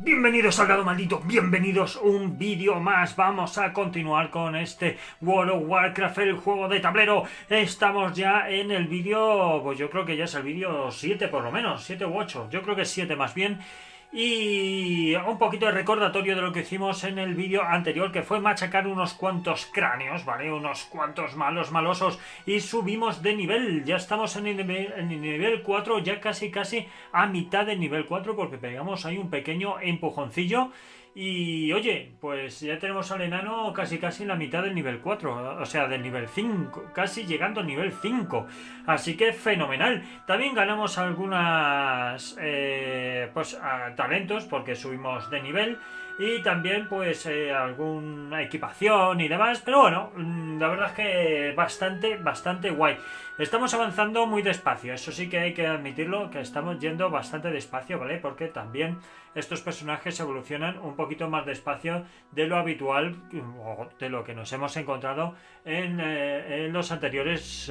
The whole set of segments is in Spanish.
Bienvenidos al lado maldito, bienvenidos a un vídeo más. Vamos a continuar con este World of Warcraft, el juego de tablero. Estamos ya en el vídeo, pues yo creo que ya es el vídeo 7 por lo menos, 7 u 8, yo creo que es 7 más bien. Y un poquito de recordatorio de lo que hicimos en el vídeo anterior, que fue machacar unos cuantos cráneos, ¿vale? Unos cuantos malosos, y subimos de nivel. Ya estamos en el nivel 4, ya casi a mitad del nivel 4, porque pegamos ahí un pequeño empujoncillo. Y oye, pues ya tenemos al enano casi en la mitad del nivel 4, o sea, del nivel 5, casi llegando al nivel 5. Así que fenomenal. También ganamos algunas talentos porque subimos de nivel. Y también pues alguna equipación y demás. Pero bueno, la verdad es que bastante guay. Estamos avanzando muy despacio. Eso sí que hay que admitirlo, que estamos yendo bastante despacio, ¿vale? Porque también estos personajes evolucionan un poquito más despacio de lo habitual o de lo que nos hemos encontrado en las anteriores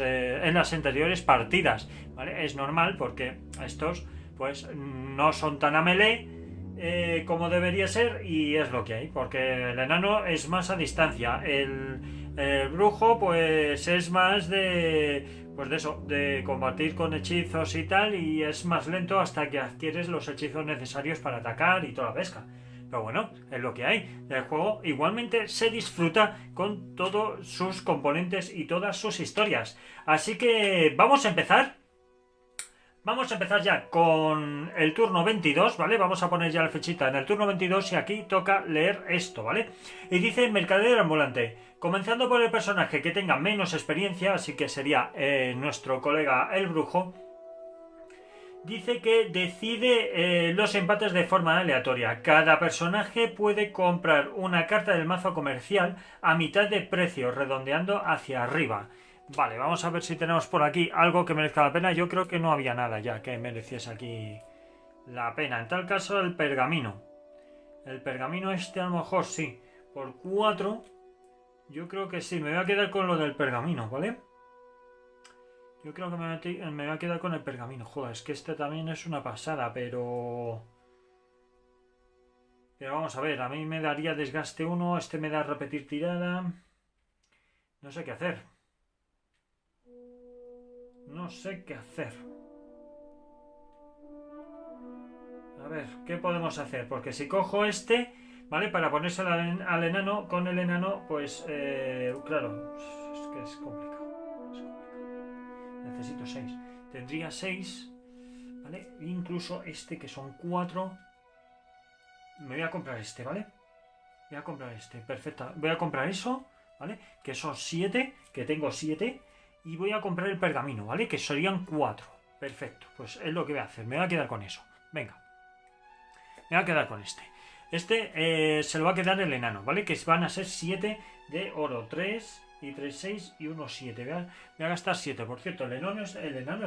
partidas, ¿vale? Es normal porque estos pues no son tan a melee como debería ser, y es lo que hay, porque el enano es más a distancia, el brujo pues es más de combatir con hechizos y tal, y es más lento hasta que adquieres los hechizos necesarios para atacar y toda la pesca. Pero bueno, es lo que hay. El juego igualmente se disfruta con todos sus componentes y todas sus historias. Así que vamos a empezar. Vamos a empezar ya con el turno 22, ¿vale? Vamos a poner ya la fechita en el turno 22 y aquí toca leer esto, ¿vale? Y dice mercader ambulante. Comenzando por el personaje que tenga menos experiencia, así que sería nuestro colega el brujo. Dice que decide los empates de forma aleatoria. Cada personaje puede comprar una carta del mazo comercial a mitad de precio, redondeando hacia arriba. Vale, vamos a ver si tenemos por aquí algo que merezca la pena. Yo creo que no había nada ya que mereciese aquí la pena. En tal caso, el pergamino. El pergamino este a lo mejor sí. Por 4, yo creo que sí. Me voy a quedar con lo del pergamino, ¿vale? Yo creo que me voy a quedar con el pergamino. Joder, es que este también es una pasada, pero vamos a ver, a mí me daría desgaste 1, este me da repetir tirada. No sé qué hacer. No sé qué hacer. A ver, ¿qué podemos hacer? Porque si cojo este, ¿vale? Para ponerse al enano, con el enano, pues, claro, es que es complicado. Necesito 6. Tendría 6, ¿vale? Incluso este, que son 4. Me voy a comprar este, ¿vale? Voy a comprar este, perfecto. Voy a comprar eso, ¿vale? Que son 7, que tengo 7. Y voy a comprar el pergamino, ¿vale? Que serían 4. Perfecto, pues es lo que voy a hacer. Me voy a quedar con eso. Venga. Me voy a quedar con este. Este se lo va a quedar el enano, ¿vale? Que van a ser 7 de oro. 3 y 3, 6 y 1, 7. Voy a gastar 7. Por cierto, el enano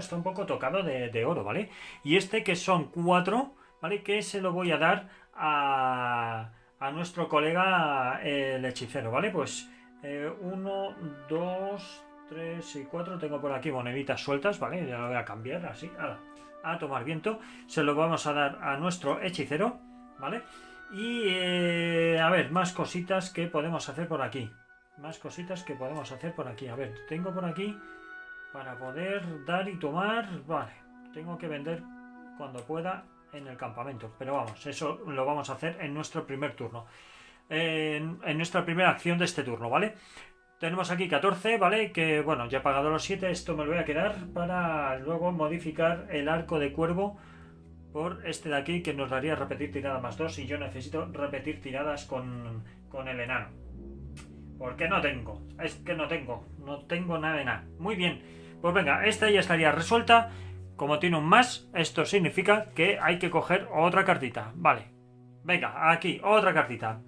está un poco tocado de oro, ¿vale? Y este que son 4, ¿vale? Que se lo voy a dar a nuestro colega el hechicero, ¿vale? Pues 1, 2, 3 y 4. Tengo por aquí moneditas sueltas, ¿vale? Ya lo voy a cambiar así. A tomar viento. Se lo vamos a dar a nuestro hechicero, ¿vale? Y a ver, más cositas que podemos hacer por aquí. A ver, tengo por aquí para poder dar y tomar. Vale, tengo que vender cuando pueda en el campamento, pero vamos, eso lo vamos a hacer en nuestro primer turno, en nuestra primera acción de este turno, ¿vale? Tenemos aquí 14, ¿vale? Que bueno, ya he pagado los 7. Esto me lo voy a quedar para luego modificar el arco de cuervo por este de aquí, que nos daría repetir tirada más 2. Y yo necesito repetir tiradas con el enano. Porque no tengo. Es que no tengo nada de nada. Muy bien. Pues venga, esta ya estaría resuelta. Como tiene un más, esto significa que hay que coger otra cartita. Vale. Venga, aquí, otra cartita.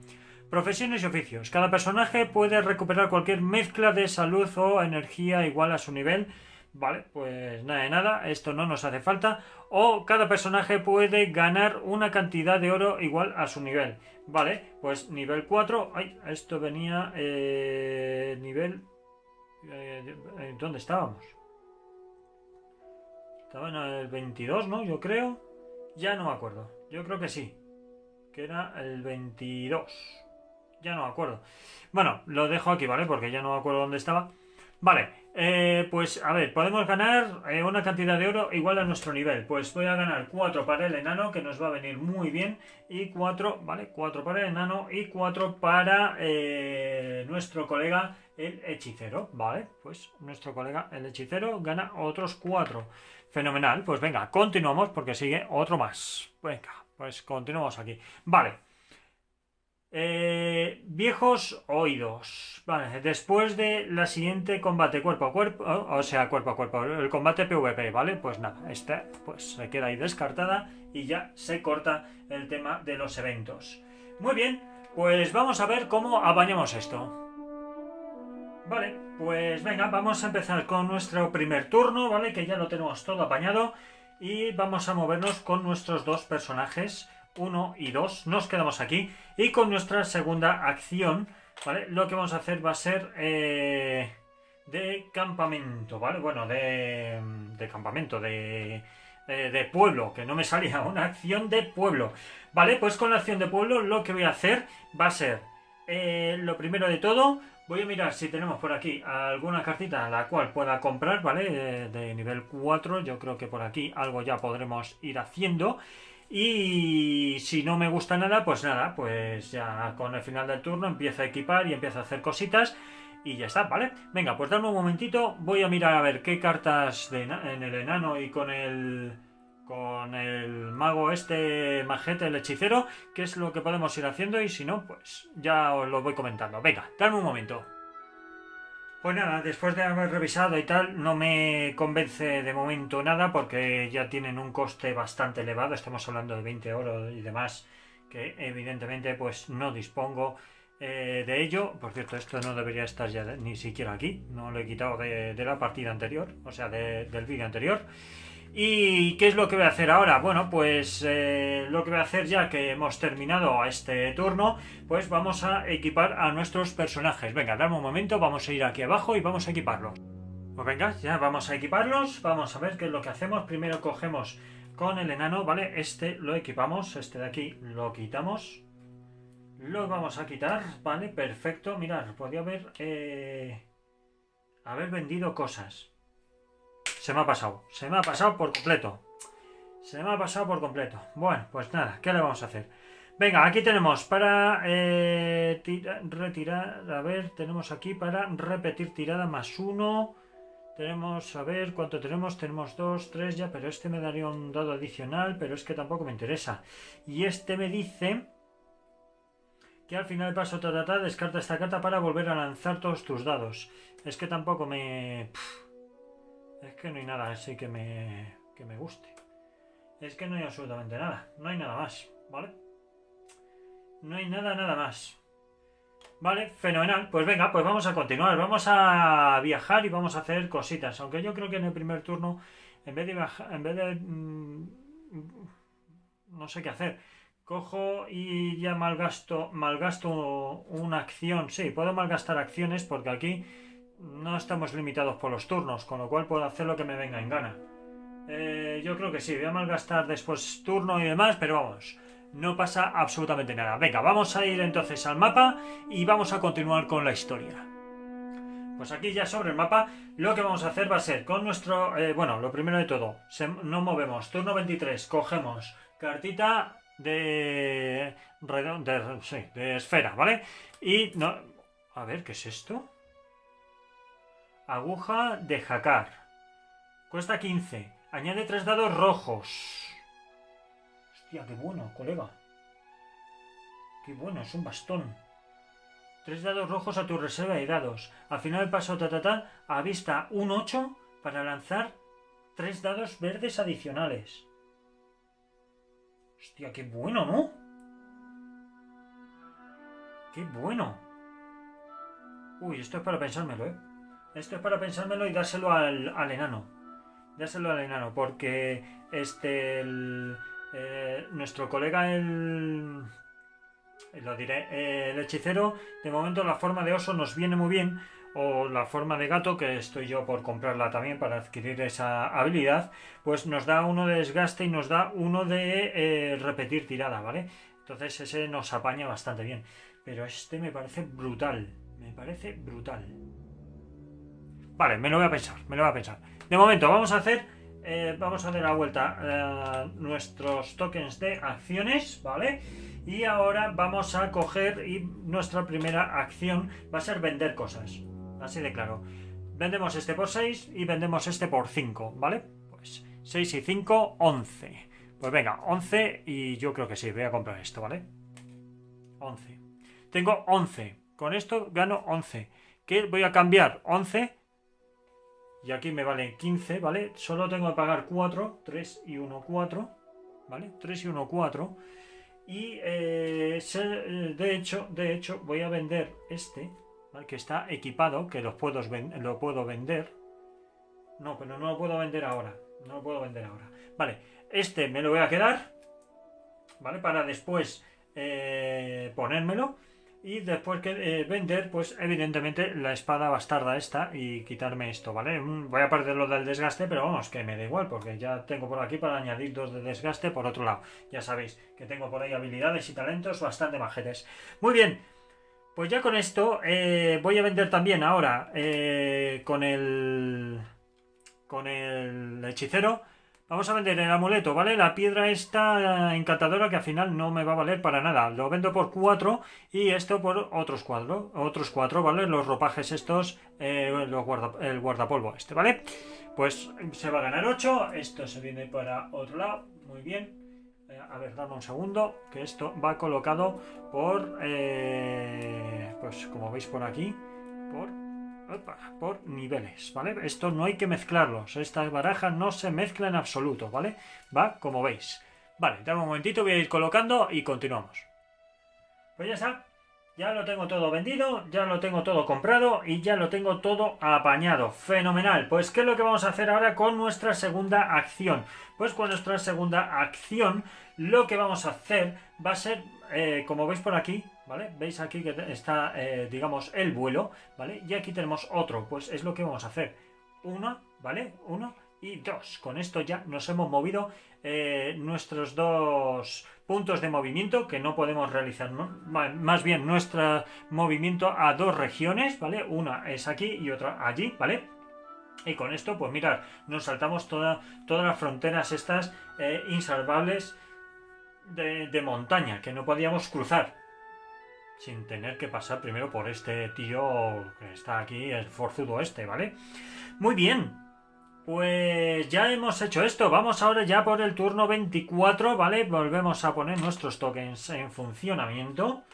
Profesiones y oficios. Cada personaje puede recuperar cualquier mezcla de salud o energía igual a su nivel. Vale, pues nada de nada, esto no nos hace falta. O cada personaje puede ganar una cantidad de oro igual a su nivel. Vale, pues nivel 4. Ay, esto venía nivel... ¿dónde estábamos? Estaba en el 22, ¿no? Yo creo. Ya no me acuerdo. Yo creo que sí. que era el 22. Ya no me acuerdo. Bueno, lo dejo aquí, ¿vale? Porque ya no me acuerdo dónde estaba. Vale, pues a ver, podemos ganar una cantidad de oro igual a nuestro nivel. Pues voy a ganar 4 para el enano, que nos va a venir muy bien. Y 4, ¿vale? 4 para el enano y 4 para nuestro colega el hechicero, ¿vale? Pues nuestro colega el hechicero gana otros 4. Fenomenal, pues venga, continuamos porque sigue otro más. Venga, pues continuamos aquí. Vale. Viejos oídos. Vale, después de la siguiente combate cuerpo a cuerpo, o sea, cuerpo a cuerpo, el combate PvP, ¿vale? Pues nada, esta pues se queda ahí descartada y ya se corta el tema de los eventos. Muy bien, pues vamos a ver cómo apañamos esto. Vale, pues venga, vamos a empezar con nuestro primer turno, ¿vale? Que ya lo tenemos todo apañado y vamos a movernos con nuestros dos personajes. 1 y 2, nos quedamos aquí y con nuestra segunda acción, ¿vale? Lo que vamos a hacer va a ser de campamento, ¿vale? Bueno, de campamento, de pueblo, que no me salía, una acción de pueblo, ¿vale? Pues con la acción de pueblo lo que voy a hacer va a ser, lo primero de todo, voy a mirar si tenemos por aquí alguna cartita a la cual pueda comprar, ¿vale? De nivel 4, yo creo que por aquí algo ya podremos ir haciendo. Y si no me gusta nada, pues ya con el final del turno empiezo a equipar y empiezo a hacer cositas y ya está, ¿vale? Venga, pues dame un momentito, voy a mirar a ver qué cartas en el enano y con el mago este majete, el hechicero, qué es lo que podemos ir haciendo y si no, pues ya os lo voy comentando. Venga, dame un momento. Pues nada, después de haber revisado y tal, no me convence de momento nada porque ya tienen un coste bastante elevado, estamos hablando de 20 euros y demás, que evidentemente pues no dispongo de ello. Por cierto, esto no debería estar ya ni siquiera aquí, no lo he quitado de la partida anterior, o sea, del vídeo anterior. ¿Y qué es lo que voy a hacer ahora? Bueno, pues lo que voy a hacer ya que hemos terminado este turno, pues vamos a equipar a nuestros personajes. Venga, dame un momento, vamos a ir aquí abajo y vamos a equiparlos. Pues venga, ya vamos a equiparlos, vamos a ver qué es lo que hacemos. Primero cogemos con el enano, ¿vale? Este lo equipamos, este de aquí lo quitamos. Lo vamos a quitar, ¿vale? Perfecto, mirad, podía haber vendido cosas. Se me ha pasado por completo. Se me ha pasado por completo. Bueno, pues nada, ¿qué le vamos a hacer? Venga, aquí tenemos para retirar, a ver, tenemos aquí para repetir tirada +1. Tenemos, a ver, ¿cuánto tenemos? Tenemos 2, 3 ya, pero este me daría un dado adicional, pero es que tampoco me interesa. Y este me dice que al final del paso descarta esta carta para volver a lanzar todos tus dados. Es que tampoco me... Es que no hay nada así que me guste. Es que no hay absolutamente nada. No hay nada más, ¿vale? No hay nada más. Vale, fenomenal. Pues venga, pues vamos a continuar. Vamos a viajar y vamos a hacer cositas. Aunque yo creo que en el primer turno, en vez de viajar, no sé qué hacer. Cojo y ya malgasto una acción. Sí, puedo malgastar acciones porque aquí no estamos limitados por los turnos, con lo cual puedo hacer lo que me venga en gana. Yo creo que sí, voy a malgastar después turno y demás, pero vamos, no pasa absolutamente nada. Venga, vamos a ir entonces al mapa y vamos a continuar con la historia. Pues aquí ya sobre el mapa, lo que vamos a hacer va a ser con nuestro... bueno, lo primero de todo, nos movemos, turno 23, cogemos cartita de esfera, ¿vale? Y no... A ver, ¿qué es esto? Aguja de jacar. Cuesta 15. Añade 3 dados rojos. Hostia, qué bueno, colega. Qué bueno, es un bastón. 3 dados rojos a tu reserva de dados. Al final del paso avista un 8 para lanzar 3 dados verdes adicionales. Hostia, qué bueno, ¿no? Qué bueno. Uy, esto es para pensármelo, ¿eh? Esto es para pensármelo y dárselo al enano. Dárselo al enano, porque nuestro colega el hechicero, de momento la forma de oso nos viene muy bien, o la forma de gato, que estoy yo por comprarla también para adquirir esa habilidad, pues nos da uno de desgaste y nos da uno de repetir tirada, ¿vale? Entonces ese nos apaña bastante bien. Pero este me parece brutal. Me parece brutal. Vale, me lo voy a pensar, me lo voy a pensar. De momento vamos a dar la vuelta a nuestros tokens de acciones, ¿vale? Y ahora vamos a coger y nuestra primera acción va a ser vender cosas. Así de claro. Vendemos este por 6 y vendemos este por 5, ¿vale? Pues 6 y 5, 11. Pues venga, 11 y yo creo que sí, voy a comprar esto, ¿vale? 11. Tengo 11. Con esto gano 11. ¿Qué voy a cambiar? 11. Y aquí me vale 15, ¿vale? Solo tengo que pagar 4. 3 y 1, 4. ¿Vale? 3 y 1, 4. Y de hecho, voy a vender este, ¿vale? Que está equipado, que lo puedo vender. No, pero no lo puedo vender ahora. No lo puedo vender ahora. Vale, este me lo voy a quedar, ¿vale? Para después ponérmelo. Y después que vender, pues evidentemente la espada bastarda esta y quitarme esto, ¿vale? Voy a perder lo del desgaste, pero vamos, que me da igual, porque ya tengo por aquí para añadir 2 de desgaste por otro lado. Ya sabéis que tengo por ahí habilidades y talentos bastante majetes. Muy bien, pues ya con esto voy a vender también ahora con el hechicero. Vamos a vender el amuleto, ¿vale? La piedra esta encantadora que al final no me va a valer para nada. Lo vendo por 4 y esto por otros 4, ¿vale? Los ropajes estos, el guardapolvo este, ¿vale? Pues se va a ganar 8. Esto se viene para otro lado. Muy bien. A ver, dame un segundo, que esto va colocado por, pues como veis por aquí, por niveles, ¿vale? Esto no hay que mezclarlos, estas barajas no se mezclan en absoluto, ¿vale? Va como veis. Vale, dame un momentito, voy a ir colocando y continuamos. Pues ya está, ya lo tengo todo vendido, ya lo tengo todo comprado y ya lo tengo todo apañado. Fenomenal. Pues ¿qué es lo que vamos a hacer ahora con nuestra segunda acción? Pues con nuestra segunda acción lo que vamos a hacer va a ser, como veis por aquí, ¿vale? Veis aquí que está, digamos, el vuelo, ¿vale? Y aquí tenemos otro, pues es lo que vamos a hacer. Uno, ¿vale? 1 y 2. Con esto ya nos hemos movido nuestros 2 puntos de movimiento que no podemos realizar, ¿no? Más bien nuestro movimiento a 2 regiones, ¿vale? Una es aquí y otra allí, ¿vale? Y con esto, pues mirad, nos saltamos todas las fronteras estas insalvables de montaña que no podíamos cruzar sin tener que pasar primero por este tío que está aquí, el forzudo este, ¿vale? Muy bien, pues ya hemos hecho esto. Vamos ahora ya por el turno 24, ¿vale? Volvemos a poner nuestros tokens en funcionamiento.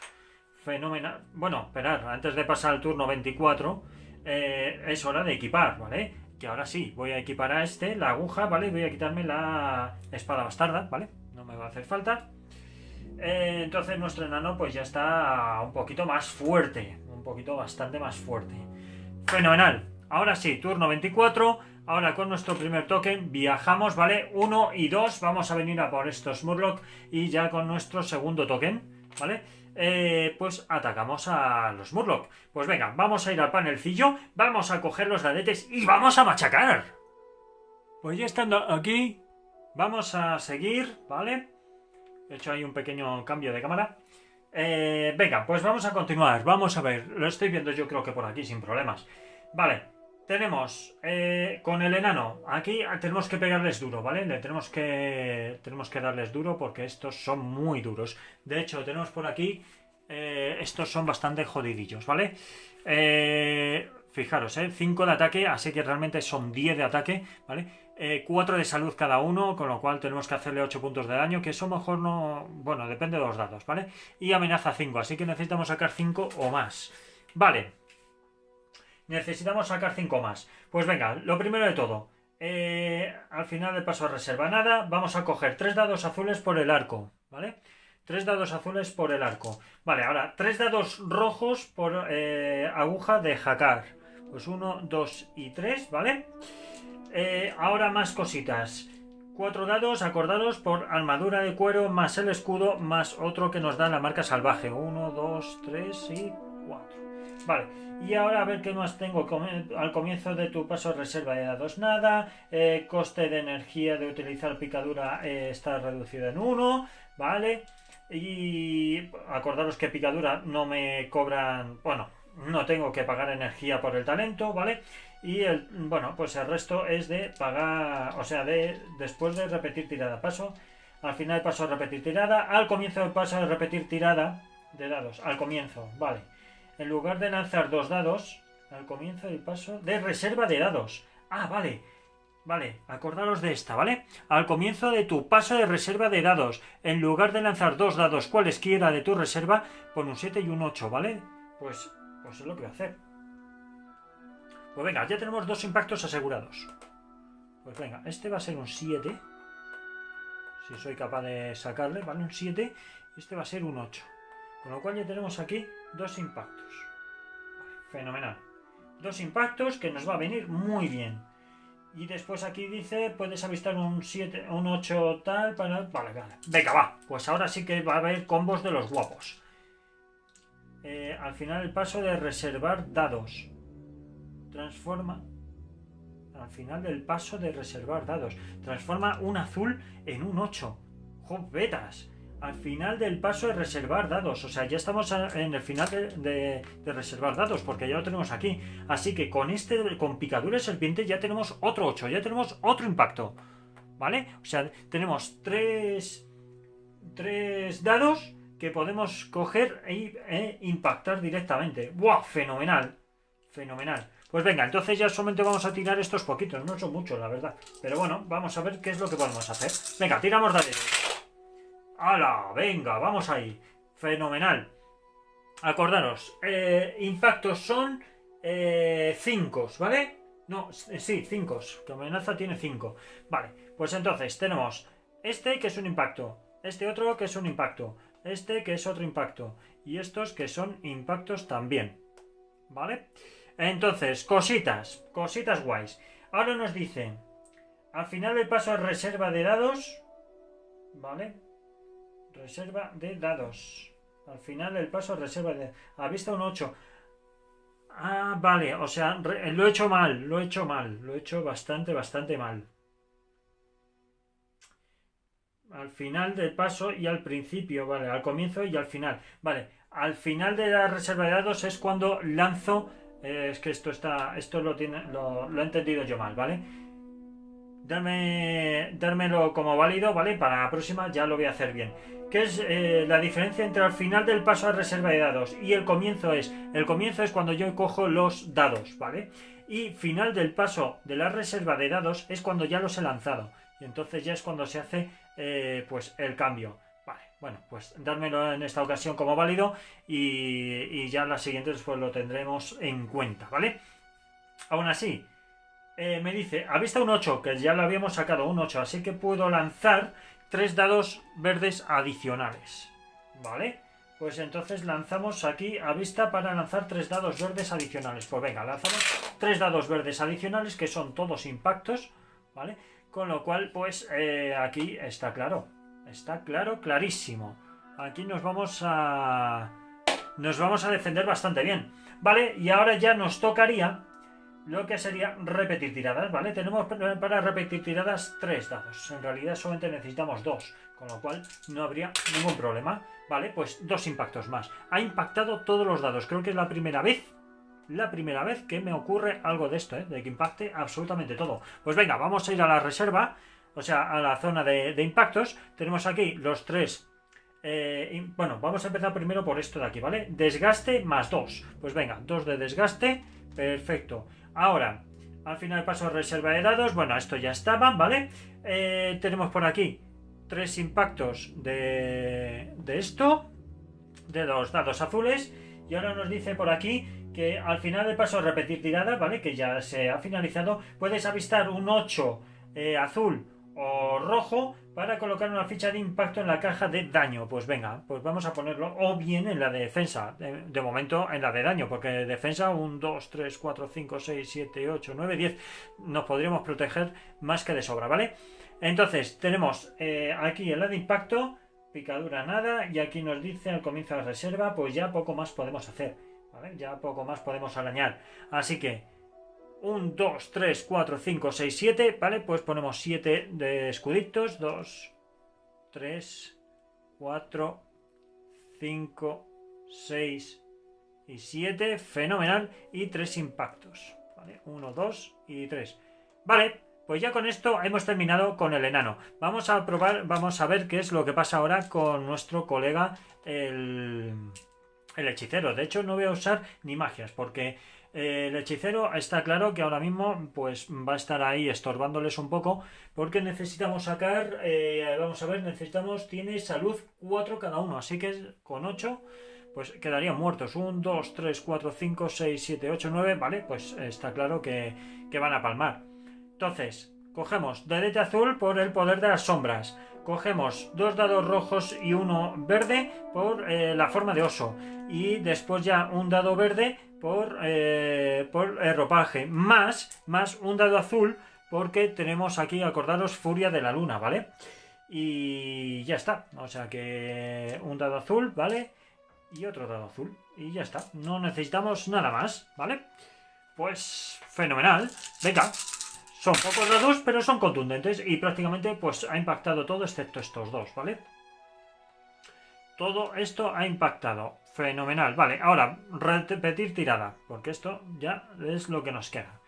Fenomenal. Bueno, esperad, antes de pasar al turno 24 es hora de equipar, ¿vale? Que ahora sí, voy a equipar a este, la aguja, ¿vale? Voy a quitarme la espada bastarda, ¿vale? No me va a hacer falta. Entonces nuestro enano pues ya está un poquito más fuerte, un poquito bastante más fuerte. Fenomenal. Ahora sí, turno 24. Ahora con nuestro primer token viajamos, ¿vale? 1 y 2, vamos a venir a por estos Murloc y ya con nuestro segundo token, ¿vale? Pues atacamos a los Murloc. Pues venga, vamos a ir al panelcillo, vamos a coger los ladetes y vamos a machacar. Pues ya estando aquí, vamos a seguir, ¿vale? He hecho ahí un pequeño cambio de cámara. Venga, pues vamos a continuar. Vamos a ver, lo estoy viendo yo creo que por aquí sin problemas. Vale, tenemos con el enano. Aquí tenemos que pegarles duro, ¿vale? Tenemos que darles duro porque estos son muy duros. De hecho, tenemos por aquí, estos son bastante jodidillos, ¿vale? Fijaros, 5 de ataque, así que realmente son 10 de ataque, ¿vale? 4 de salud cada uno, con lo cual tenemos que hacerle 8 puntos de daño, que eso mejor no... Bueno, depende de los dados, ¿vale? Y amenaza 5, así que necesitamos sacar 5 o más. Vale. Necesitamos sacar 5 más. Pues venga, lo primero de todo. Al final del paso de reserva nada, vamos a coger 3 dados azules por el arco, ¿vale? 3 dados azules por el arco. Vale, ahora 3 dados rojos por aguja de jacar. Pues 1, 2 y 3, ¿vale? Ahora más cositas. 4 dados acordados por armadura de cuero más el escudo más otro que nos da la marca salvaje. 1, 2, 3 y 4. Vale, y ahora a ver qué más tengo. Al comienzo de tu paso reserva de dados nada. Coste de energía de utilizar picadura está reducido en 1. Vale. Y acordaros que picadura no me cobran, bueno, no tengo que pagar energía por el talento, ¿vale? Y bueno, pues el resto es de pagar, o sea, después de repetir tirada. Paso, al final paso a repetir tirada, al comienzo del paso de repetir tirada de dados, al comienzo, vale. En lugar de lanzar 2 dados, al comienzo del paso de reserva de dados. Ah, vale. Vale, acordaros de esta, ¿vale? Al comienzo de tu paso de reserva de dados, en lugar de lanzar 2 dados cualesquiera de tu reserva, pon un 7 y un 8, ¿vale? Pues es lo que voy a hacer. Pues venga, ya tenemos 2 impactos asegurados. Pues venga, este va a ser un 7. Si soy capaz de sacarle, ¿vale? Un 7. Y este va a ser un 8. Con lo cual ya tenemos aquí 2 impactos. Vale, fenomenal. 2 impactos que nos va a venir muy bien. Y después aquí dice, puedes avistar un 7, un 8 tal, para... Vale. Venga, va. Pues ahora sí que va a haber combos de los guapos. Al final el paso de reservar dados. Transforma... Al final del paso de reservar dados. Transforma un azul en un 8. ¡Jovetas! Al final del paso de reservar dados. O sea, ya estamos en el final de reservar dados, porque ya lo tenemos aquí. Así que con picadura de serpiente ya tenemos otro 8, ya tenemos otro impacto. ¿Vale? O sea, tenemos tres dados que podemos coger e impactar directamente. ¡Buah! Fenomenal. Fenomenal. Pues venga, entonces ya solamente vamos a tirar estos poquitos. No son muchos, la verdad. Pero bueno, vamos a ver qué es lo que podemos hacer. Venga, tiramos dados. ¡Hala! Venga, vamos ahí. Fenomenal. Acordaros, impactos son 5, ¿vale? No, sí, 5. Que amenaza tiene 5. Vale, pues entonces tenemos este que es un impacto, este otro que es un impacto, este que es otro impacto y estos que son impactos también. ¿Vale? Entonces, cositas guays. Ahora nos dice, al final del paso de reserva de dados, ¿vale? Reserva de dados. Al final del paso reserva de... ¿Ha visto un 8? Ah, vale. O sea, lo he hecho mal. Lo he hecho bastante mal. Al final del paso y al principio, vale. Al comienzo y al final. Vale. Al final de la reserva de dados es cuando lanzo... es que esto lo he entendido yo mal, ¿vale? Dármelo como válido, ¿vale? Para la próxima ya lo voy a hacer bien. ¿Qué es la diferencia entre el final del paso a reserva de dados y el comienzo? El comienzo es cuando yo cojo los dados, ¿vale? Y final del paso de la reserva de dados es cuando ya los he lanzado. Y entonces ya es cuando se hace pues el cambio. Vale, bueno, pues dármelo en esta ocasión como válido y ya las siguientes pues lo tendremos en cuenta, ¿vale? Aún así... me dice, ha visto un 8, que ya lo habíamos sacado, un 8, así que puedo lanzar 3 dados verdes adicionales. ¿Vale? Pues entonces lanzamos aquí a vista para lanzar 3 dados verdes adicionales. Pues venga, lanzamos 3 dados verdes adicionales, que son todos impactos, ¿vale? Con lo cual, pues aquí está claro. Está claro, clarísimo. Aquí nos vamos a defender bastante bien. ¿Vale? Y ahora ya nos tocaría... lo que sería repetir tiradas, ¿vale? Tenemos para repetir tiradas 3 dados. En realidad solamente necesitamos 2, con lo cual no habría ningún problema. Vale, pues 2 impactos más. Ha impactado todos los dados. Creo que es la primera vez que me ocurre algo de esto, de que impacte absolutamente todo. Pues venga, vamos a ir a la reserva, o sea, a la zona de impactos. Tenemos aquí los 3... bueno, vamos a empezar primero por esto de aquí, ¿vale? Desgaste más 2. Pues venga, 2 de desgaste. Perfecto. Ahora, al final paso de reserva de dados. Bueno, esto ya estaba, ¿vale? Tenemos por aquí 3 impactos de esto, de los dados azules. Y ahora nos dice por aquí que al final del paso de repetir tirada, ¿vale? Que ya se ha finalizado, puedes avistar un 8 azul o rojo para colocar una ficha de impacto en la caja de daño. Pues venga, pues vamos a ponerlo, o bien en la de defensa, de momento en la de daño, porque de defensa 1, 2, 3, 4, 5, 6, 7, 8, 9, 10 nos podríamos proteger más que de sobra, ¿vale? Entonces tenemos aquí en la de impacto, picadura nada, y aquí nos dice al comienzo de la reserva, pues ya poco más podemos hacer, ¿vale? Ya poco más podemos arañar, así que 1, 2, 3, 4, 5, 6, 7, ¿vale? Pues ponemos 7 de escuditos. 2, 3, 4, 5, 6 y 7. Fenomenal. Y 3 impactos. ¿Vale? 1, 2 y 3. Vale, pues ya con esto hemos terminado con el enano. Vamos a probar, vamos a ver qué es lo que pasa ahora con nuestro colega el hechicero. De hecho, no voy a usar ni magias porque el hechicero está claro que ahora mismo pues va a estar ahí estorbándoles un poco porque necesitamos sacar, vamos a ver, tiene salud 4 cada uno, así que con 8 pues quedarían muertos. 1, 2, 3, 4, 5, 6, 7, 8, 9, vale, pues está claro que van a palmar. Entonces, cogemos dedete azul por el poder de las sombras. Cogemos 2 dados rojos y 1 verde por la forma de oso. Y después ya un dado verde por el ropaje. Más un dado azul porque tenemos aquí, acordaros, furia de la luna, ¿vale? Y ya está. O sea que un dado azul, ¿vale? Y otro dado azul. Y ya está. No necesitamos nada más, ¿vale? Pues fenomenal. Venga. Son pocos dados, pero son contundentes y prácticamente pues ha impactado todo excepto estos dos, ¿vale? Todo esto ha impactado. Fenomenal. Vale, ahora repetir tirada, porque esto ya es lo que nos queda.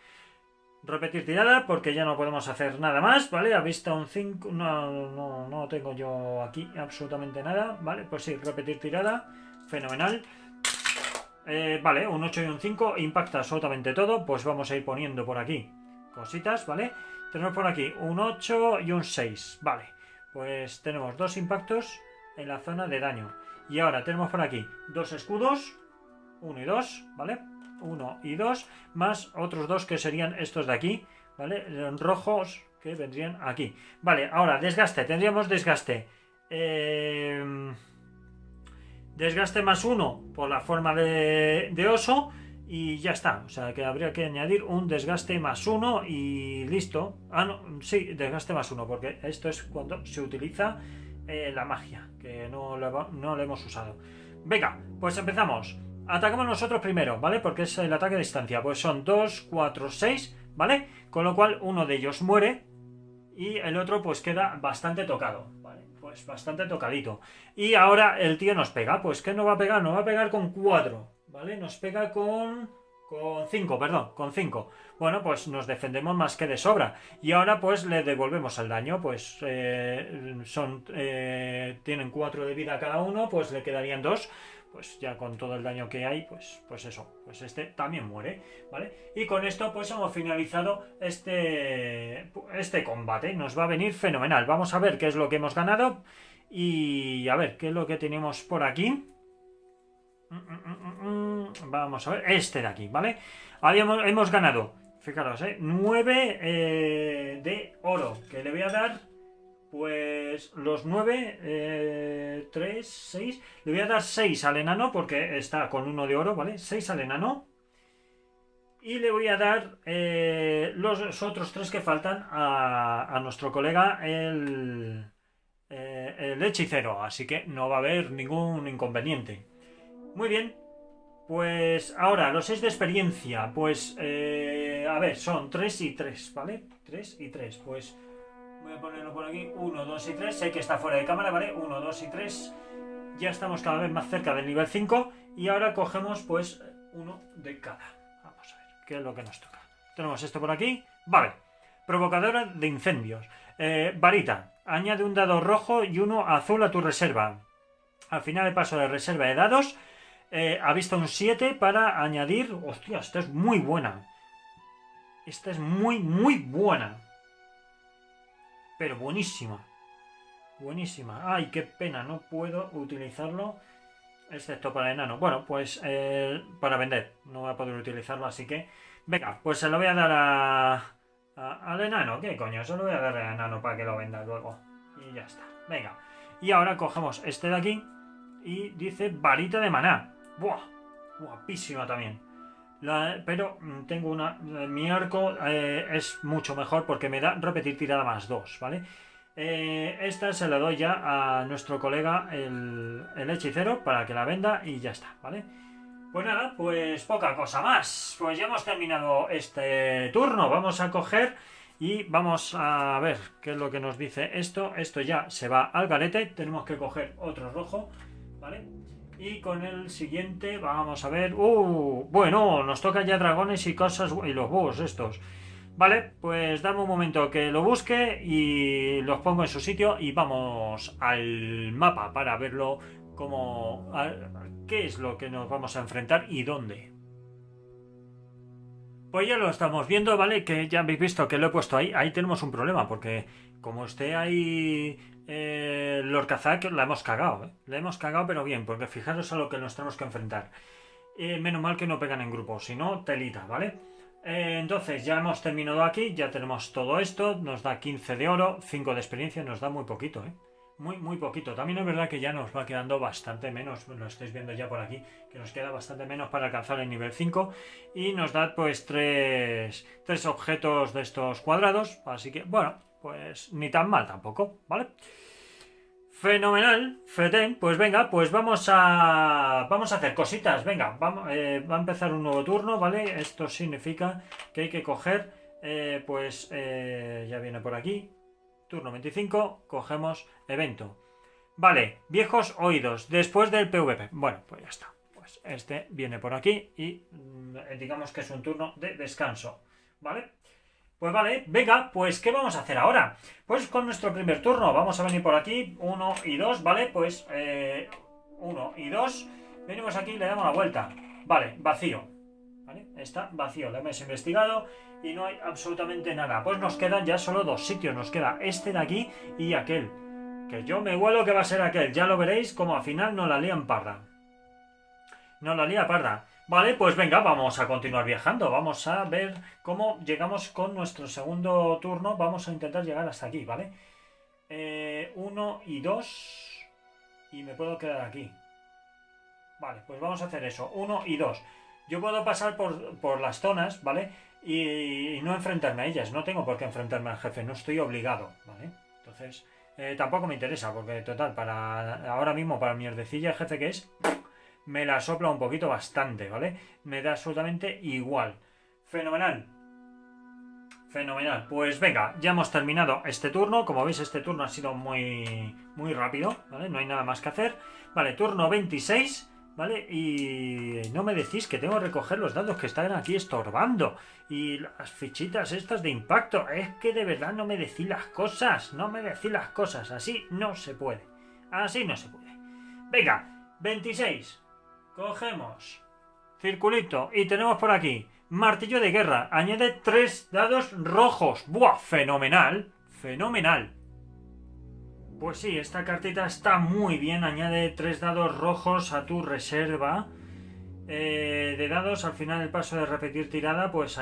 Repetir tirada porque ya no podemos hacer nada más, ¿vale? Ha visto un 5... No tengo yo aquí absolutamente nada, ¿vale? Pues sí, repetir tirada. Fenomenal. Vale, un 8 y un 5 impacta absolutamente todo. Pues vamos a ir poniendo por aquí cositas, ¿vale? Tenemos por aquí un 8 y un 6, vale. Pues tenemos 2 impactos en la zona de daño. Y ahora tenemos por aquí 2 escudos, 1 y 2, ¿vale? 1 y 2, más otros 2 que serían estos de aquí, ¿vale? Rojos que vendrían aquí. Vale, ahora desgaste, tendríamos desgaste. Desgaste más 1 por la forma de oso. Y ya está, o sea que habría que añadir un desgaste más 1 y listo. Ah, no, sí, desgaste más 1, porque esto es cuando se utiliza la magia, que no lo hemos usado. Venga, pues empezamos. Atacamos nosotros primero, ¿vale? Porque es el ataque a distancia. Pues son 2, 4, 6, ¿vale? Con lo cual uno de ellos muere y el otro pues queda bastante tocado, ¿vale? Pues bastante tocadito. Y ahora el tío nos pega. Pues ¿qué nos va a pegar? Nos va a pegar con 4. ¿Vale? Nos pega con 5, perdón, con 5. Bueno, pues nos defendemos más que de sobra. Y ahora pues le devolvemos el daño. Pues tienen 4 de vida cada uno, pues le quedarían 2. Pues ya con todo el daño que hay, pues eso. Pues este también muere, ¿vale? Y con esto pues hemos finalizado este combate. Nos va a venir fenomenal. Vamos a ver qué es lo que hemos ganado. Y a ver, qué es lo que tenemos por aquí. Vamos a ver, este de aquí, ¿vale? Hemos ganado, fijaros, 9 de oro, que le voy a dar, pues los 9, 3, 6, le voy a dar 6 al enano, porque está con 1 de oro, ¿vale? 6 al enano. Y le voy a dar los otros 3 que faltan a nuestro colega, el hechicero, así que no va a haber ningún inconveniente. Muy bien, pues ahora los 6 de experiencia, pues a ver, son 3 y 3, ¿vale? 3 y 3, pues voy a ponerlo por aquí, 1, 2 y 3, sé que está fuera de cámara, ¿vale? 1, 2 y 3, ya estamos cada vez más cerca del nivel 5 y ahora cogemos pues uno de cada. Vamos a ver, ¿qué es lo que nos toca? Tenemos esto por aquí, vale, provocadora de incendios, varita, añade un dado rojo y uno azul a tu reserva. Al final del paso de reserva de dados, ha visto un 7 para añadir... Hostia, esta es muy buena. Esta es muy buena. Pero buenísima. Buenísima. Ay, qué pena, no puedo utilizarlo excepto para enano. Bueno, pues para vender. No voy a poder utilizarlo, así que... Venga, pues se lo voy a dar al enano. ¿Qué coño? Se lo voy a dar al enano para que lo venda luego. Y ya está. Venga. Y ahora cogemos este de aquí y dice varita de maná. ¡Buah! Guapísima también. Pero tengo una... Mi arco es mucho mejor porque me da repetir tirada más 2, ¿vale? Esta se la doy ya a nuestro colega el hechicero para que la venda y ya está, ¿vale? Pues nada, pues poca cosa más. Pues ya hemos terminado este turno. Vamos a coger y vamos a ver qué es lo que nos dice esto. Esto ya se va al garete. Tenemos que coger otro rojo, ¿vale? Y con el siguiente vamos a ver... bueno, nos toca ya dragones y cosas... Y los búhos estos. Vale, pues dame un momento que lo busque y los pongo en su sitio y vamos al mapa para verlo como... qué es lo que nos vamos a enfrentar y dónde. Pues ya lo estamos viendo, ¿vale? Que ya habéis visto que lo he puesto ahí. Ahí tenemos un problema porque como esté ahí Lord Kazak, la hemos cagado, ¿eh? La hemos cagado pero bien, porque fijaros a lo que nos tenemos que enfrentar. Menos mal que no pegan en grupo, si no, telita, ¿vale? Entonces ya hemos terminado aquí, ya tenemos todo esto, nos da 15 de oro, 5 de experiencia, nos da muy poquito, ¿eh? Muy poquito. También es verdad que ya nos va quedando bastante menos, lo estáis viendo ya por aquí, que nos queda bastante menos para alcanzar el nivel 5 y nos da pues tres objetos de estos cuadrados, así que bueno, pues ni tan mal tampoco, ¿vale? Fenomenal, Feten, pues venga, pues vamos a hacer cositas, venga, vamos, va a empezar un nuevo turno, ¿vale? Esto significa que hay que coger, ya viene por aquí, turno 25, cogemos evento. Vale, viejos oídos, después del PvP, bueno, pues ya está, pues este viene por aquí y digamos que es un turno de descanso, ¿vale? Pues vale, venga, pues ¿qué vamos a hacer ahora? Pues con nuestro primer turno, vamos a venir por aquí, 1 y 2, ¿vale? Pues 1 y 2, venimos aquí y le damos la vuelta. Vale, vacío, ¿vale? Está vacío, lo hemos investigado y no hay absolutamente nada. Pues nos quedan ya solo dos sitios, nos queda este de aquí y aquel. Que yo me huelo que va a ser aquel, ya lo veréis como al final nos la lían parda. Nos la lía parda. Vale, pues venga, vamos a continuar viajando. Vamos a ver cómo llegamos con nuestro segundo turno. Vamos a intentar llegar hasta aquí, ¿vale? 1 y 2. Y me puedo quedar aquí. Vale, pues vamos a hacer eso. 1 y 2. Yo puedo pasar por las zonas, ¿vale? Y no enfrentarme a ellas. No tengo por qué enfrentarme al jefe. No estoy obligado, ¿vale? Entonces, tampoco me interesa. Porque, total, para ahora mismo, para mierdecilla, el jefe que es... me la sopla un poquito bastante, ¿vale? Me da absolutamente igual. Fenomenal. Fenomenal. Pues venga, ya hemos terminado este turno. Como veis, este turno ha sido muy rápido, ¿vale? No hay nada más que hacer. Vale, turno 26, ¿vale? Y no me decís que tengo que recoger los dados que están aquí estorbando. Y las fichitas estas de impacto. Es que de verdad no me decís las cosas. No me decís las cosas. Así no se puede. Así no se puede. Venga, 26. Cogemos circulito y tenemos por aquí martillo de guerra. Añade 3 dados rojos. ¡Buah! Fenomenal. Fenomenal. Pues sí, esta cartita está muy bien. Añade 3 dados rojos a tu reserva de dados. Al final del paso de repetir tirada, pues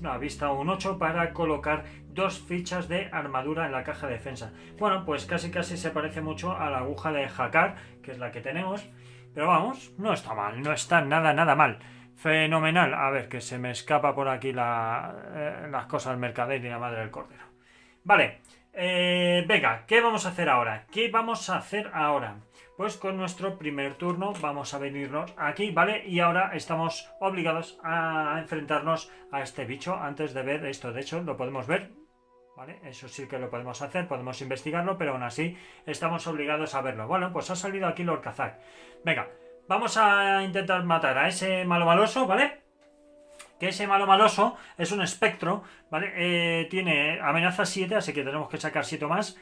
avista un 8 para colocar 2 fichas de armadura en la caja de defensa. Bueno, pues casi se parece mucho a la aguja de Hakar, que es la que tenemos. Pero vamos, no está mal, no está nada mal. Fenomenal. A ver, que se me escapa por aquí las cosas del mercader y la madre del cordero. Vale, venga, ¿qué vamos a hacer ahora? ¿Qué vamos a hacer ahora? Pues con nuestro primer turno vamos a venirnos aquí, ¿vale? Y ahora estamos obligados a enfrentarnos a este bicho antes de ver esto. De hecho, lo podemos ver, ¿vale? Eso sí que lo podemos hacer, podemos investigarlo, pero aún así estamos obligados a verlo. Bueno, pues ha salido aquí Lord Kazak. Venga, vamos a intentar matar a ese malo maloso, ¿vale? Que ese malo maloso es un espectro, ¿vale? Tiene amenaza 7, así que tenemos que sacar 7 más.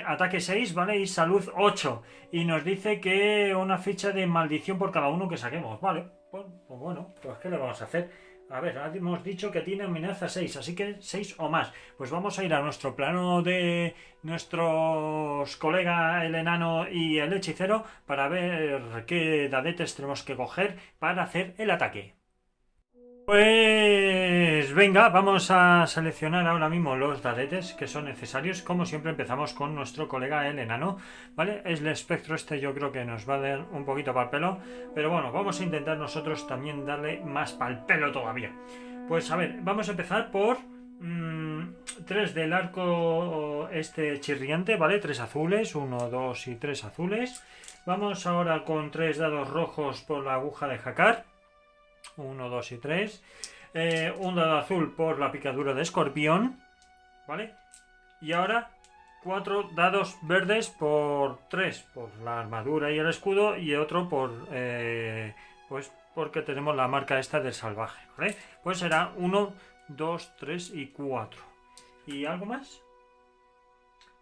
Ataque 6, ¿vale? Y salud 8. Y nos dice que una ficha de maldición por cada uno que saquemos, ¿vale? Pues bueno, pues ¿qué le vamos a hacer? A ver, hemos dicho que tiene amenaza 6, así que 6 o más. Pues vamos a ir a nuestro plano de nuestros colegas, el enano y el hechicero, para ver qué dadetes tenemos que coger para hacer el ataque. Pues venga, vamos a seleccionar ahora mismo los dadetes que son necesarios. Como siempre empezamos con nuestro colega el enano, ¿vale? Es el espectro este, yo creo que nos va a dar un poquito para el pelo, pero bueno, vamos a intentar nosotros también darle más para el pelo todavía. Pues a ver, vamos a empezar por 3 del arco este chirriante, ¿vale? 3 azules, 1, 2 y 3 azules. Vamos ahora con 3 dados rojos por la aguja de Hakar. 1, 2 y 3. Un dado azul por la picadura de escorpión, ¿vale? Y ahora 4 dados verdes por 3, por la armadura y el escudo, y otro por pues porque tenemos la marca esta del salvaje, ¿vale? Pues será 1, 2, 3 y 4. ¿Y algo más?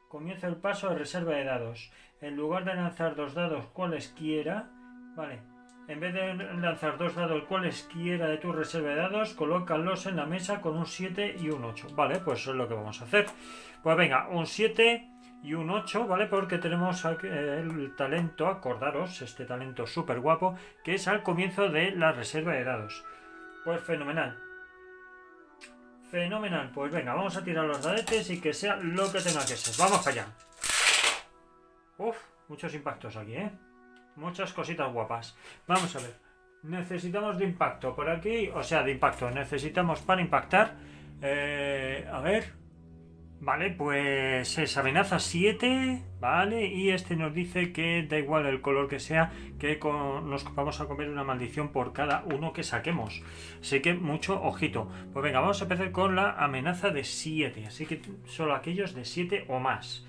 Comienza el paso de reserva de dados. En lugar de lanzar 2 dados cualesquiera, vale, en vez de lanzar 2 dados cualesquiera de tu reserva de dados, colócalos en la mesa con un 7 y un 8. Vale, pues eso es lo que vamos a hacer. Pues venga, un 7 y un 8, ¿vale? Porque tenemos el talento, acordaros, este talento súper guapo, que es al comienzo de la reserva de dados. Pues fenomenal. Fenomenal, pues venga, vamos a tirar los dadetes y que sea lo que tenga que ser. Vamos para allá. Uf, muchos impactos aquí, ¿eh? Muchas cositas guapas. Vamos a ver. Necesitamos de impacto por aquí. O sea, de impacto. Necesitamos para impactar. A ver. Vale, pues es amenaza 7. Vale, y este nos dice que da igual el color que sea, que nos vamos a comer una maldición por cada uno que saquemos. Así que mucho ojito. Pues venga, vamos a empezar con la amenaza de 7. Así que solo aquellos de 7 o más.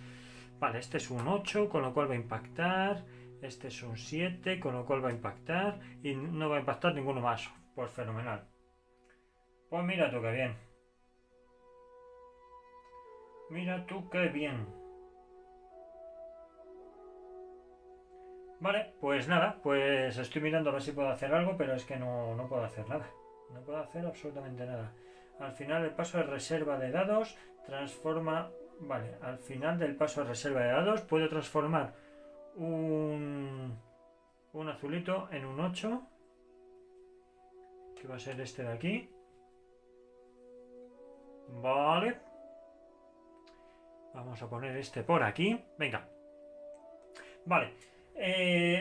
Vale, este es un 8, con lo cual va a impactar. Este es un 7, con lo cual va a impactar. Y no va a impactar ninguno más. Pues fenomenal. Pues mira tú qué bien. Mira tú qué bien. Vale, pues nada. Pues estoy mirando a ver si puedo hacer algo, pero es que no puedo hacer nada. No puedo hacer absolutamente nada. Al final el paso de reserva de dados transforma... Vale, al final del paso de reserva de dados puedo transformar un azulito en un 8, que va a ser este de aquí. Vale, vamos a poner este por aquí. Venga, vale,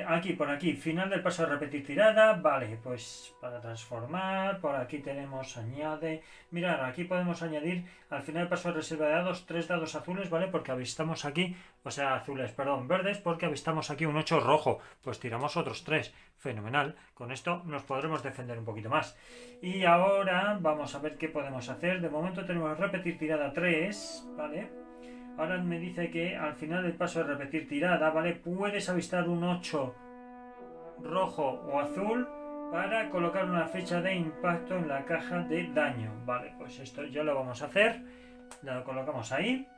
aquí, por aquí, final del paso de repetir tirada. Vale, pues para transformar, por aquí tenemos añade. Mirad, aquí podemos añadir al final del paso de reserva de dados 3 dados azules, ¿vale? Porque avistamos aquí, o sea, azules, perdón, verdes, porque avistamos aquí un 8 rojo. Pues tiramos otros 3. Fenomenal. Con esto nos podremos defender un poquito más. Y ahora vamos a ver qué podemos hacer. De momento tenemos repetir tirada 3, ¿vale? Ahora me dice que al final del paso de repetir tirada, ¿vale? Puedes avistar un 8 rojo o azul para colocar una fecha de impacto en la caja de daño. Vale, pues esto ya lo vamos a hacer. Lo colocamos ahí.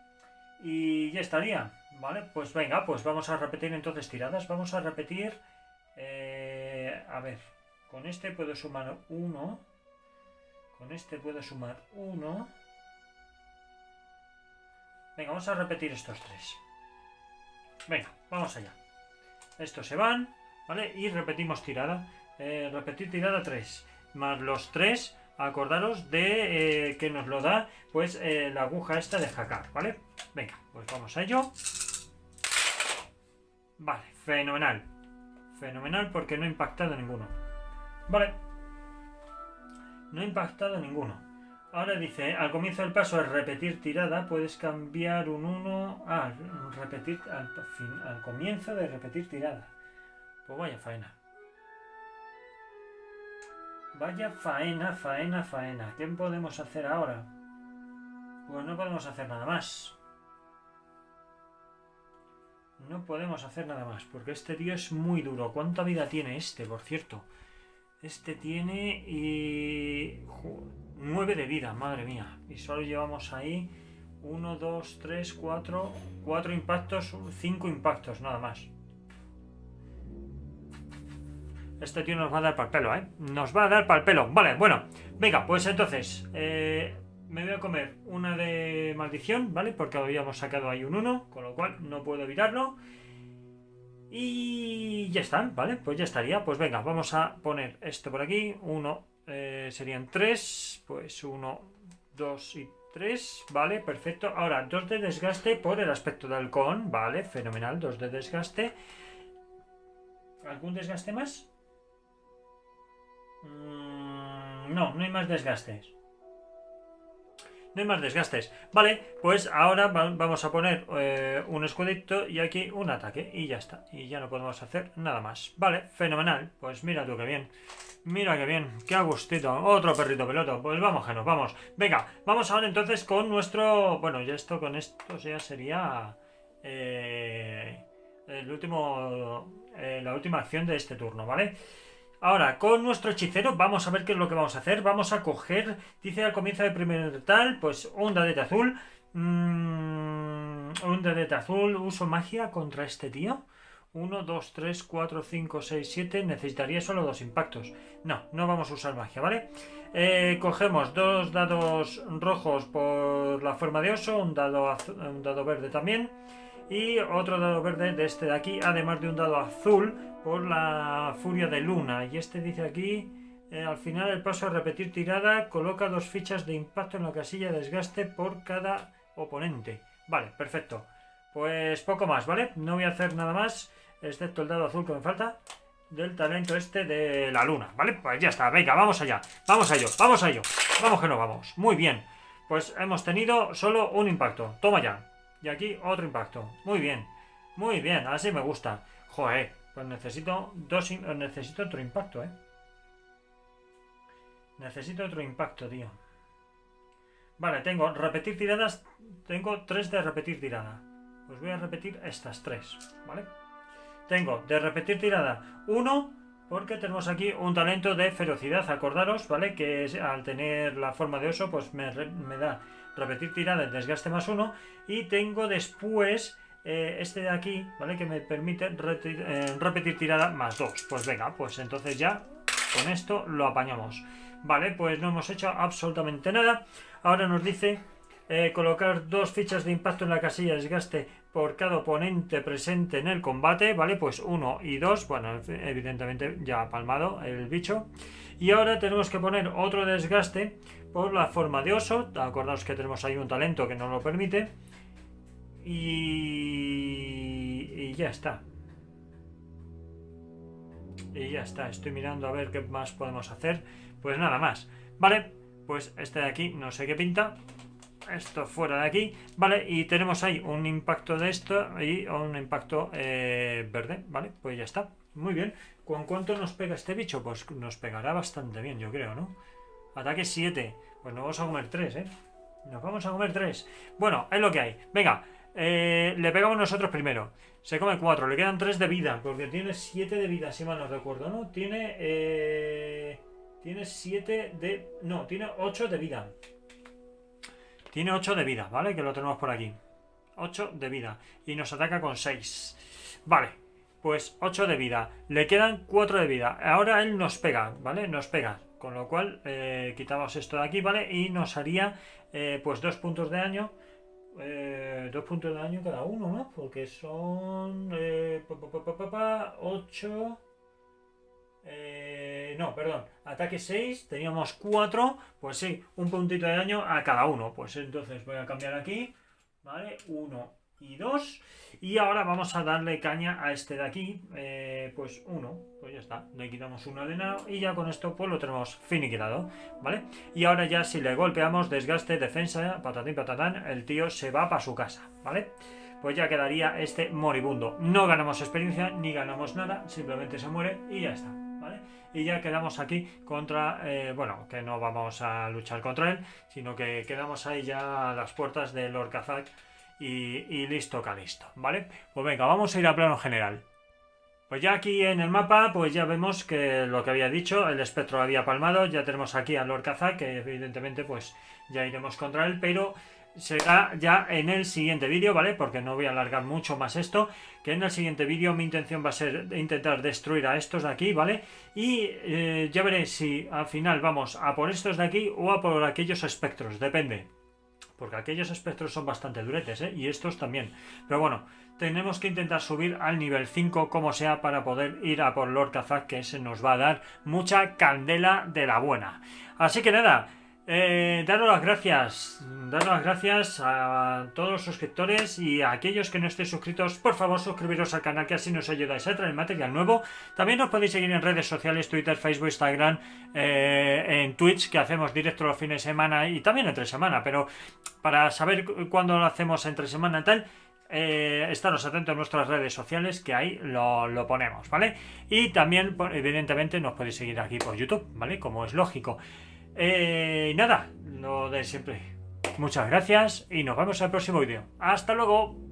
Y ya estaría. Vale, pues venga, pues vamos a repetir entonces tiradas. Vamos a repetir... a ver, con este puedo sumar 1. Con este puedo sumar 1. Venga, vamos a repetir estos 3. Venga, vamos allá. Estos se van, ¿vale? Y repetimos tirada. Repetir tirada 3. Más los 3, acordaros de que nos lo da, pues, la aguja esta de jacar, ¿vale? Venga, pues vamos a ello. Vale, fenomenal. Fenomenal porque no ha impactado ninguno. Vale. No ha impactado ninguno. Ahora dice, al comienzo del paso es repetir tirada, puedes cambiar un 1 a repetir al comienzo de repetir tirada. Pues vaya faena. Vaya faena, faena, faena. ¿Qué podemos hacer ahora? Pues no podemos hacer nada más. No podemos hacer nada más, porque este tío es muy duro. ¿Cuánta vida tiene este, por cierto? Este tiene 9 de vida, madre mía. Y solo llevamos ahí 1, 2, 3, 4 impactos, 5 impactos, nada más. Este tío nos va a dar pa'l pelo, ¿eh? Nos va a dar pa'l pelo. Vale, bueno. Venga, pues entonces... me voy a comer una de maldición, ¿vale? Porque habíamos sacado ahí un 1, con lo cual no puedo evitarlo. Y ya está, ¿vale? Pues ya estaría. Pues venga, vamos a poner esto por aquí. 1, serían 3. Pues 1, 2 y 3. Vale, perfecto. Ahora, 2 de desgaste por el aspecto del halcón. Vale, fenomenal. 2 de desgaste. ¿Algún desgaste más? No hay más desgastes. no hay más desgastes. Vale, pues ahora vamos a poner un escudito y aquí un ataque y ya está. Y ya no podemos hacer nada más. Vale, fenomenal. Pues mira tú qué bien. Mira qué bien, qué a gustito. Otro perrito peloto. Pues vamos, que nos vamos. Venga, vamos ahora entonces con nuestro... Bueno, ya esto con esto ya sería... el último... la última acción de este turno, ¿vale? Ahora, con nuestro hechicero, vamos a ver qué es lo que vamos a hacer. Vamos a coger, dice al comienzo del primer tal, pues un dadete azul. Un dadete azul, uso magia contra este tío. 1, 2, 3, 4, 5, 6, 7. Necesitaría solo 2 impactos. No, no vamos a usar magia, ¿vale? Cogemos 2 dados rojos por la forma de oso, un dado verde también. Y otro dado verde de este de aquí, además de un dado azul por la furia de luna. Y este dice aquí, al final del paso a repetir tirada, coloca 2 fichas de impacto en la casilla de desgaste por cada oponente. Vale, perfecto. Pues poco más, ¿vale? No voy a hacer nada más, excepto el dado azul que me falta, del talento este de la luna, ¿vale? Pues ya está, venga, vamos allá. Vamos a ello, vamos a ello. Vamos que no vamos. Muy bien. Pues hemos tenido solo un impacto. Toma ya. Y aquí otro impacto. Muy bien, así me gusta. Joder, pues necesito necesito otro impacto, Necesito otro impacto, tío. Vale, tengo repetir tiradas. Tengo 3 de repetir tirada. Pues voy a repetir estas 3, ¿vale? Tengo de repetir tirada 1, porque tenemos aquí un talento de ferocidad. Acordaros, ¿vale? Que al tener la forma de oso, pues me da repetir tirada en desgaste más 1. Y tengo después este de aquí, ¿vale? Que me permite repetir tirada más 2. Pues venga, pues entonces ya con esto lo apañamos. Vale, pues no hemos hecho absolutamente nada. Ahora nos dice colocar 2 fichas de impacto en la casilla de desgaste por cada oponente presente en el combate. Vale, pues 1 y 2. Bueno, evidentemente ya ha palmado el bicho. Y ahora tenemos que poner otro desgaste por la forma de oso. Acordaos que tenemos ahí un talento que nos lo permite. Y ya está. Y ya está. Estoy mirando a ver qué más podemos hacer. Pues nada más. Vale, pues este de aquí no sé qué pinta. Esto fuera de aquí. Vale, y tenemos ahí un impacto de esto y un impacto verde. Vale, pues ya está. Muy bien. ¿Con cuánto nos pega este bicho? Pues nos pegará bastante bien, yo creo, ¿no? Ataque 7. Pues nos vamos a comer 3, Nos vamos a comer 3. Bueno, es lo que hay. Venga, le pegamos nosotros primero. Se come 4. Le quedan 3 de vida. Porque tiene 7 de vida, si mal no recuerdo, ¿no? Tiene 7 de... No, tiene 8 de vida. Tiene 8 de vida, ¿vale? Que lo tenemos por aquí. 8 de vida. Y nos ataca con 6. Vale. Pues 8 de vida. Le quedan 4 de vida. Ahora él nos pega, ¿vale? Nos pega. Con lo cual quitamos esto de aquí, ¿vale? Y nos haría pues 2 puntos de daño. 2 puntos de daño cada uno, ¿no? Porque son 8... no, perdón, ataque 6, teníamos 4, pues sí, un puntito de daño a cada uno. Pues entonces voy a cambiar aquí, ¿vale? 1 y 2. Y ahora vamos a darle caña a este de aquí, pues 1, pues ya está. Le quitamos 1 de nada y ya con esto pues lo tenemos finiquitado, ¿vale? Y ahora ya si le golpeamos, desgaste, defensa, patatín patatán, el tío se va para su casa, ¿vale? Pues ya quedaría este moribundo. No ganamos experiencia ni ganamos nada, simplemente se muere y ya está, ¿vale? Y ya quedamos aquí contra, bueno, que no vamos a luchar contra él, sino que quedamos ahí ya a las puertas del Lord Kazak y listo calisto, ¿vale? Pues venga, vamos a ir a plano general. Pues ya aquí en el mapa, pues ya vemos que lo que había dicho, el espectro había palmado, ya tenemos aquí al Lord Kazak, que evidentemente pues ya iremos contra él, pero será ya en el siguiente vídeo, ¿vale? Porque no voy a alargar mucho más esto, que en el siguiente vídeo mi intención va a ser intentar destruir a estos de aquí, ¿vale? Y ya veré si al final vamos a por estos de aquí o a por aquellos espectros, depende. Porque aquellos espectros son bastante duretes, y estos también. Pero bueno, tenemos que intentar subir al nivel 5 como sea para poder ir a por Lord Kazak, que ese nos va a dar mucha candela de la buena. Así que nada, Daros las gracias a todos los suscriptores y a aquellos que no estéis suscritos, por favor suscribiros al canal, que así nos ayudáis a traer material nuevo. También os podéis seguir en redes sociales, Twitter, Facebook, Instagram, en Twitch, que hacemos directo los fines de semana y también entre semana, pero para saber cuándo lo hacemos entre semana y tal, estaros atentos a nuestras redes sociales, que ahí lo ponemos, ¿vale? Y también, evidentemente, nos podéis seguir aquí por YouTube, ¿vale? Como es lógico. Nada, lo de siempre. Muchas gracias y nos vemos en el próximo vídeo. ¡Hasta luego!